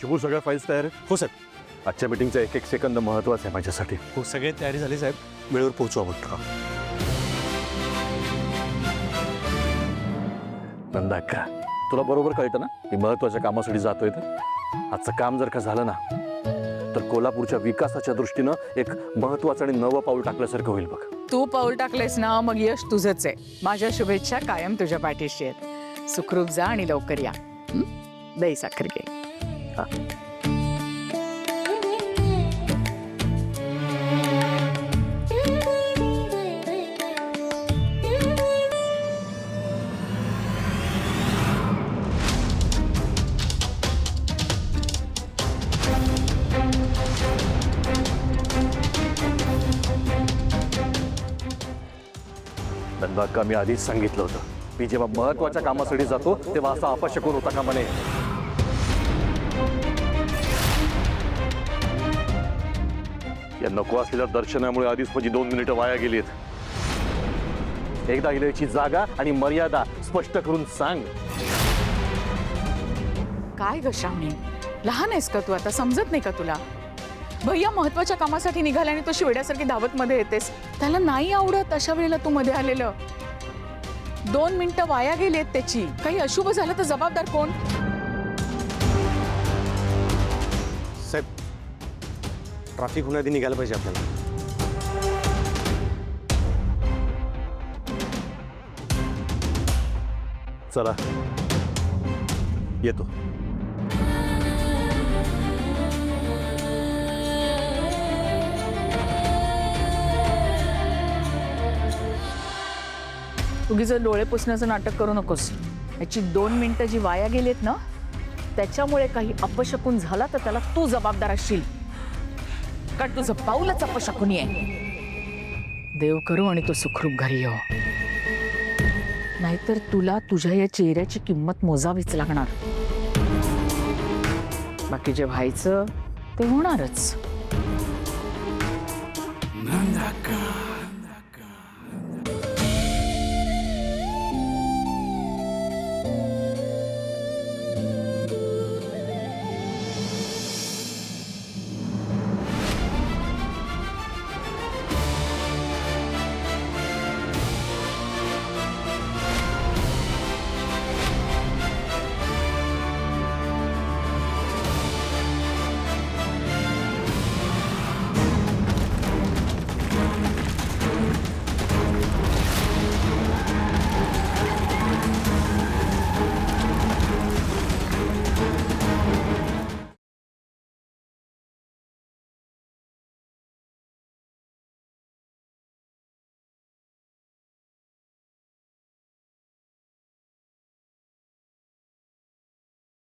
शिवू सगळ्या फाईल्स तयार आहेत? हो साहेब. आजच्या मीटिंगचा एक एक सेकंद महत्वाचा आहे माझ्यासाठी. हो सगळे तयारी झाली साहेब. वेळेवर पोहोचू आपण. नंदा का तुला बरोबर कळतं ना मी महत्वाच्या कामासाठी जातोय तर. आजचं काम जर का झालं ना तर कोल्हापूरच्या विकासाच्या दृष्टीनं एक महत्वाचं आणि नवं पाऊल टाकल्यासारखं होईल बघ. तू पाऊल टाकलेस ना मग यश तुझंच आहे. माझ्या शुभेच्छा कायम तुझ्या पाठीशी आहेत. सुखरूप जा आणि लवकर या. दही साखर घे. नंदा का मी आधीच सांगितलं होतं मी जेव्हा महत्वाच्या कामासाठी जातो तेव्हा असा अपशकुन होता का म्हणे. या नको असलेल्या दर्शनामुळे आधीच माझी 2 मिनिटं वाया गेलीत. एकदा हिल्याची जागा आणि मर्यादा स्पष्ट करून सांग. काय ग श्रावणी, लहान आहेस का तू आता? समजत नाही का तुला? भैया महत्वाच्या कामासाठी निघाल्याने तो शिवड्यासारखी धावत मध्ये येतेस. त्याला नाही आवडत अशा वेळेला तू मध्ये आलेलं. 2 मिनिटं वाया गेलीत त्याची. काही अशुभ झालं तर जबाबदार कोण? साहेब ट्रॅफिक होण्याआधी निघायला पाहिजे आपल्याला. चला येतो. उगीच डोळे पुसण्याचं नाटक करू नकोस. याची 2 मिनिटं जी वाया गेलीत ना त्याच्यामुळे काही अपशकुन झाला तर त्याला तू जबाबदार असशील. कारण तुझं पाऊलच अपशकुनी आहे. देव करू आणि तो सुखरूप घरी येऊ. नाहीतर तुला तुझ्या या चेहऱ्याची किंमत मोजावीच लागणार. बाकी जे व्हायचं ते होणारच. नंदा का